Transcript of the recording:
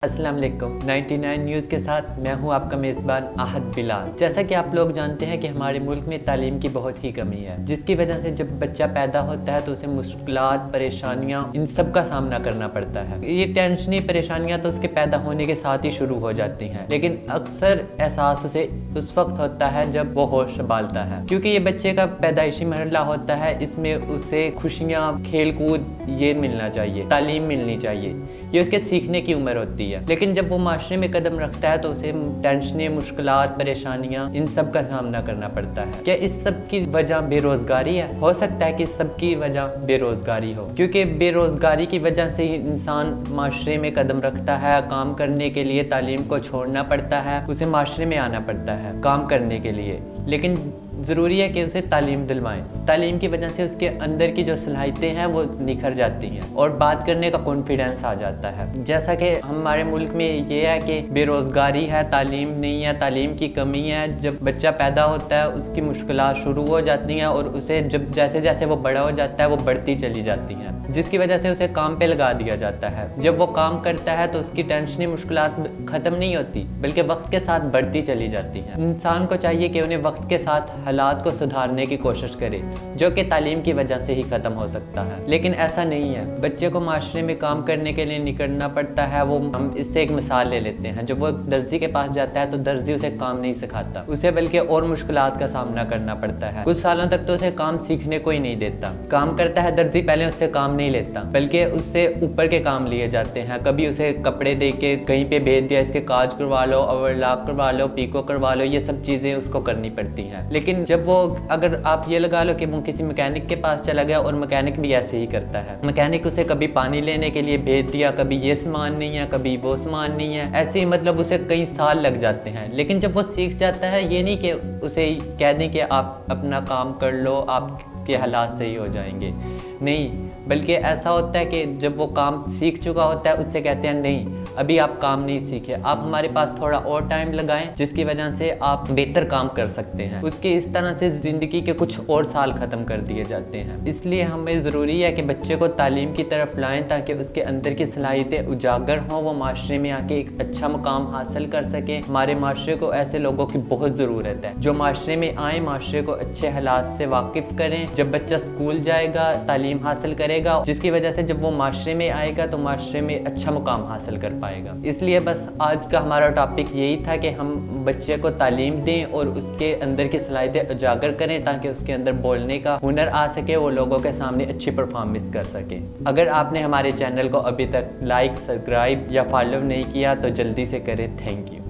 अस्सलाम वालेकुम 99 न्यूज़ के साथ मैं हूं आपका मेज़बान आहद बिलाल। जैसा कि आप लोग जानते हैं कि हमारे मुल्क में तालीम की बहुत ही कमी है, जिसकी वजह से जब बच्चा पैदा होता है तो उसे मुश्किलात, परेशानियां, इन सब का सामना करना पड़ता है। ये टेंशनी परेशानियां तो उसके पैदा होने के साथ ही शुरू हो जाती हैं, लेकिन अक्सर एहसास उसे उस वक्त होता है जब वो होश संभालता है, क्योंकि ये बच्चे का पैदाइशी मरहला होता है। इसमें उसे खुशियाँ, खेल कूद ये मिलना चाहिए, तालीम मिलनी चाहिए, ये उसके सीखने की उम्र होती है। लेकिन जब वो माशरे में कदम रखता है तो उसे टेंशनें, मुश्किलात, परेशानियां, इन सब का सामना करना पड़ता है। क्या इस सब की वजह बेरोजगारी है? हो सकता है कि इस सब की वजह बेरोजगारी हो, क्योंकि बेरोजगारी की वजह से ही इंसान माशरे में कदम रखता है। काम करने के लिए तालीम को छोड़ना पड़ता है, उसे माशरे में आना पड़ता है काम करने के लिए। लेकिन ज़रूरी है कि उसे तालीम दिलवाएं। तालीम की वजह से उसके अंदर की जो सलाहियतें हैं वो निखर जाती हैं और बात करने का कॉन्फिडेंस आ जाता है। जैसा कि हमारे मुल्क में ये है कि बेरोज़गारी है, तालीम नहीं है, तालीम की कमी है। जब बच्चा पैदा होता है उसकी मुश्किलात शुरू हो जाती हैं और उसे जब जैसे जैसे वो बड़ा हो जाता है वो बढ़ती चली जाती हैं, जिसकी वजह से उसे काम पे लगा दिया जाता है। जब वो काम करता है तो उसकी टेंशनी, मुश्किलात ख़त्म नहीं होती, बल्कि वक्त के साथ बढ़ती चली जाती हैं। इंसान को चाहिए कि उन्हें वक्त के साथ हालात को सुधारने की कोशिश करे, जो कि तालीम की वजह से ही ख़त्म हो सकता है। लेकिन ऐसा नहीं है, बच्चे को माशरे में काम करने के लिए निकलना पड़ता है। वो हम इससे एक मिसाल ले लेते हैं। जब वो दर्जी के पास जाता है तो दर्जी उसे काम नहीं सिखाता, उसे बल्कि और मुश्किलात का सामना करना पड़ता है। कुछ सालों तक तो उसे काम सीखने को ही नहीं देता। काम करता है दर्जी, पहले उससे काम नहीं लेता, बल्कि उससे ऊपर के काम लिए जाते हैं। कभी उसे कपड़े दे के कहीं पे भेज दिया, इसके काज करवा लो, ओवरलॉक करवा लो, पीको करवा लो, ये सब चीज़ें उसको करनी पड़ती हैं। लेकिन जब वो, अगर आप ये लगा लो कि वो किसी मैकेनिक के पास चला गया और मैकेनिक भी ऐसे ही करता है। मैकेनिक उसे कभी पानी लेने के लिए भेज दिया, कभी ये सामान नहीं है, कभी वो सामान नहीं है, ऐसे ही मतलब उसे कई साल लग जाते हैं। लेकिन जब वो सीख जाता है, ये नहीं कि उसे कह दें कि आप अपना काम कर लो, आपके हालात सही हो जाएंगे, नहीं, बल्कि ऐसा होता है कि जब वो काम सीख चुका होता है उससे कहते हैं नहीं, अभी आप काम नहीं सीखे, आप हमारे पास थोड़ा और टाइम लगाएं, जिसकी वजह से आप बेहतर काम कर सकते हैं। उसकी इस तरह से ज़िंदगी के कुछ और साल ख़त्म कर दिए जाते हैं। इसलिए हमें ज़रूरी है कि बच्चे को तालीम की तरफ लाएं, ताकि उसके अंदर की सलाहियतें उजागर हों, वो माशरे में आके एक अच्छा मुकाम हासिल कर सके। हमारे माशरे को ऐसे लोगों की बहुत ज़रूरत है जो माशरे में आए, माशरे को अच्छे हालात से वाकिफ़ करें। जब बच्चा स्कूल जाएगा, तालीम हासिल करेगा, जिसकी वजह से जब वो माशरे में आएगा तो माशरे में अच्छा मुकाम हासिल कर पाएगा। इसलिए बस आज का हमारा टॉपिक यही था कि हम बच्चे को तालीम दें और उसके अंदर की सलाहियतें उजागर करें, ताकि उसके अंदर बोलने का हुनर आ सके, वो लोगों के सामने अच्छी परफॉर्मेंस कर सके। अगर आपने हमारे चैनल को अभी तक लाइक, सब्सक्राइब या फॉलो नहीं किया तो जल्दी से करें। Thank you.